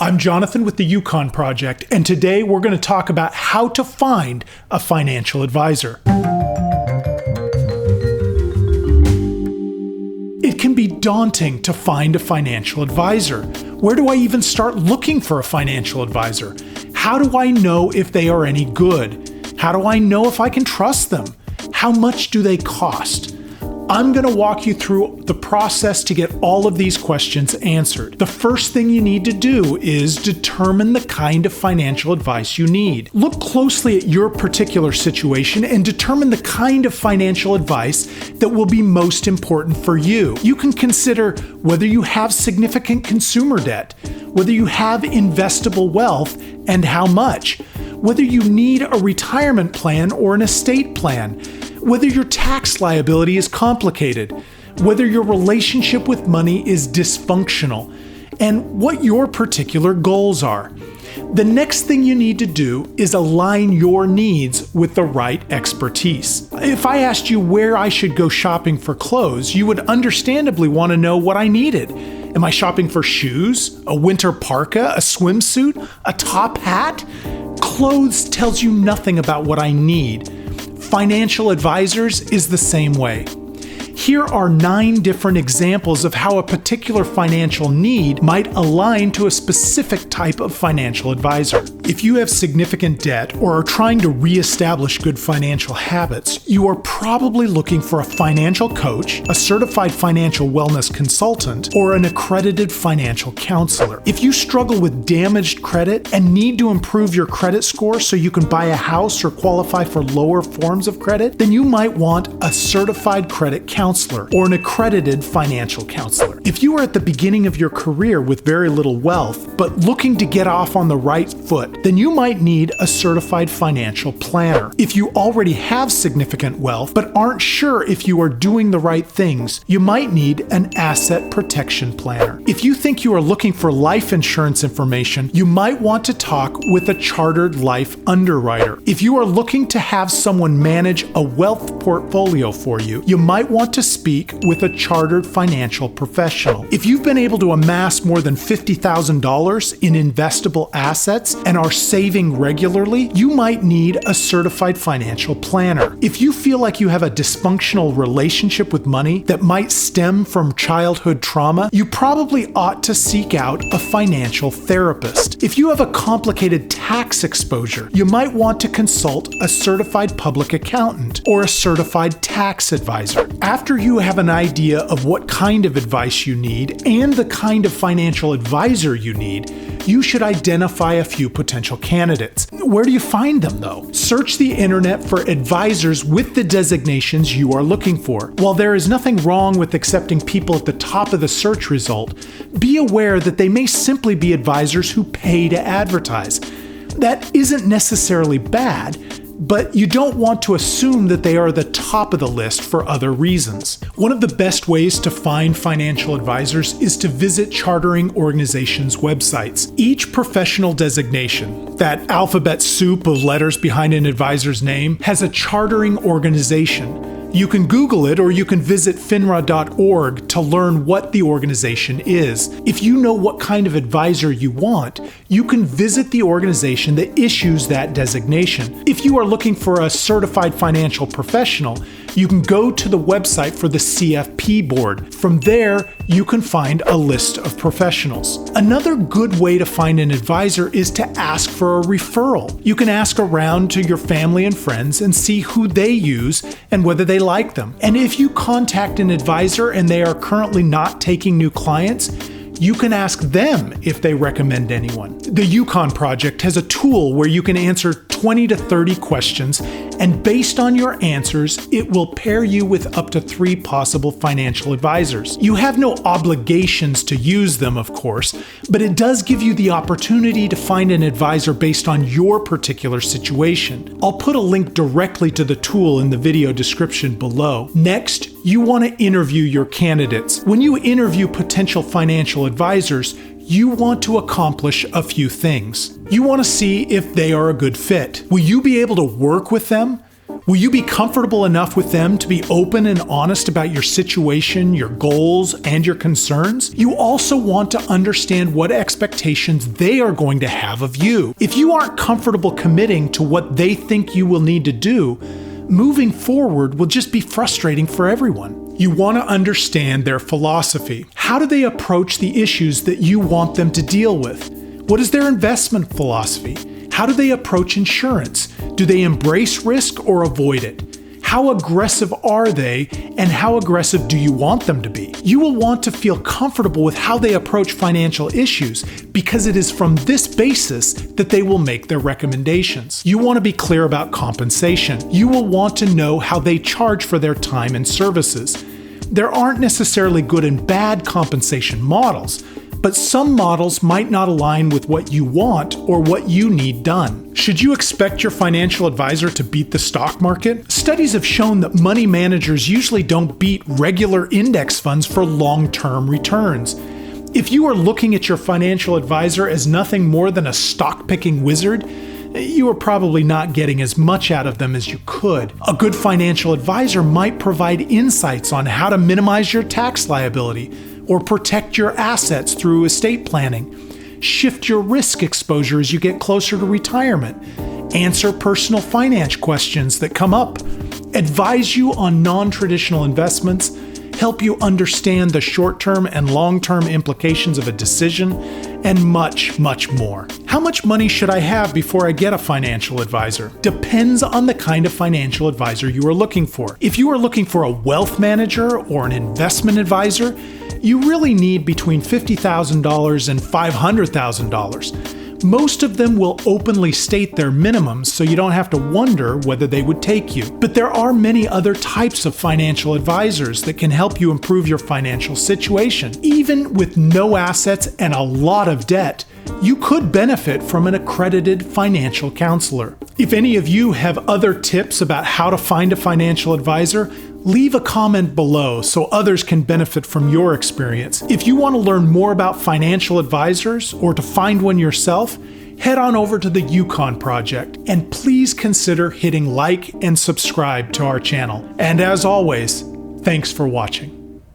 I'm Jonathan with the Yukon Project, and today we're going to talk about how to find a financial advisor. It can be daunting to find a financial advisor. Where do I even start looking for a financial advisor? How do I know if they are any good? How do I know if I can trust them? How much do they cost? I'm going to walk you through the process to get all of these questions answered. The first thing you need to do is determine the kind of financial advice you need. Look closely at your particular situation and determine the kind of financial advice that will be most important for you. You can consider whether you have significant consumer debt, whether you have investable wealth and how much, whether you need a retirement plan or an estate plan, whether your tax liability is complicated, whether your relationship with money is dysfunctional, and what your particular goals are. The next thing you need to do is align your needs with the right expertise. If I asked you where I should go shopping for clothes, you would understandably want to know what I needed. Am I shopping for shoes, a winter parka, a swimsuit, a top hat? Clothes tells you nothing about what I need. Financial advisors is the same way. Here are 9 different examples of how a particular financial need might align to a specific type of financial advisor. If you have significant debt or are trying to reestablish good financial habits, you are probably looking for a financial coach, a certified financial wellness consultant, or an accredited financial counselor. If you struggle with damaged credit and need to improve your credit score so you can buy a house or qualify for lower forms of credit, then you might want a certified credit counselor or an accredited financial counselor. If you are at the beginning of your career with very little wealth, but looking to get off on the right foot, then you might need a certified financial planner. If you already have significant wealth, but aren't sure if you are doing the right things, you might need an asset protection planner. If you think you are looking for life insurance information, you might want to talk with a chartered life underwriter. If you are looking to have someone manage a wealth portfolio for you, you might want to speak with a chartered financial professional. If you've been able to amass more than $50,000 in investable assets and are saving regularly, you might need a certified financial planner. If you feel like you have a dysfunctional relationship with money that might stem from childhood trauma, you probably ought to seek out a financial therapist. If you have a complicated tax exposure, you might want to consult a certified public accountant or a certified tax advisor. After you have an idea of what kind of advice you need and the kind of financial advisor you need, you should identify a few potential candidates. Where do you find them though? Search the internet for advisors with the designations you are looking for. While there is nothing wrong with accepting people at the top of the search result, be aware that they may simply be advisors who pay to advertise. That isn't necessarily bad, but you don't want to assume that they are the top of the list for other reasons. One of the best ways to find financial advisors is to visit chartering organizations' websites. Each professional designation, that alphabet soup of letters behind an advisor's name, has a chartering organization. You can Google it or you can visit finra.org to learn what the organization is. If you know what kind of advisor you want, you can visit the organization that issues that designation. If you are looking for a certified financial professional, you can go to the website for the CFP board. From there, you can find a list of professionals. Another good way to find an advisor is to ask for a referral. You can ask around to your family and friends and see who they use and whether they like them. And if you contact an advisor and they are currently not taking new clients, you can ask them if they recommend anyone. The Yukon Project has a tool where you can answer 20 to 30 questions, and based on your answers, it will pair you with up to 3 possible financial advisors. You have no obligations to use them, of course, but it does give you the opportunity to find an advisor based on your particular situation. I'll put a link directly to the tool in the video description below. Next, you want to interview your candidates. When you interview potential financial advisors, you want to accomplish a few things. You want to see if they are a good fit. Will you be able to work with them? Will you be comfortable enough with them to be open and honest about your situation, your goals, and your concerns? You also want to understand what expectations they are going to have of you. If you aren't comfortable committing to what they think you will need to do, moving forward will just be frustrating for everyone. You want to understand their philosophy. How do they approach the issues that you want them to deal with? What is their investment philosophy? How do they approach insurance? Do they embrace risk or avoid it? How aggressive are they, and how aggressive do you want them to be? You will want to feel comfortable with how they approach financial issues because it is from this basis that they will make their recommendations. You want to be clear about compensation. You will want to know how they charge for their time and services. There aren't necessarily good and bad compensation models, but some models might not align with what you want or what you need done. Should you expect your financial advisor to beat the stock market? Studies have shown that money managers usually don't beat regular index funds for long-term returns. If you are looking at your financial advisor as nothing more than a stock-picking wizard, you are probably not getting as much out of them as you could. A good financial advisor might provide insights on how to minimize your tax liability or protect your assets through estate planning, shift your risk exposure as you get closer to retirement, answer personal finance questions that come up, advise you on non-traditional investments, help you understand the short-term and long-term implications of a decision, and much, much more. How much money should I have before I get a financial advisor? Depends on the kind of financial advisor you are looking for. If you are looking for a wealth manager or an investment advisor, you really need between $50,000 and $500,000. Most of them will openly state their minimums, so you don't have to wonder whether they would take you. But there are many other types of financial advisors that can help you improve your financial situation. Even with no assets and a lot of debt, you could benefit from an accredited financial counselor. If any of you have other tips about how to find a financial advisor, leave a comment below so others can benefit from your experience. If you want to learn more about financial advisors or to find one yourself, head on over to the Yukon Project and please consider hitting like and subscribe to our channel. And as always, thanks for watching.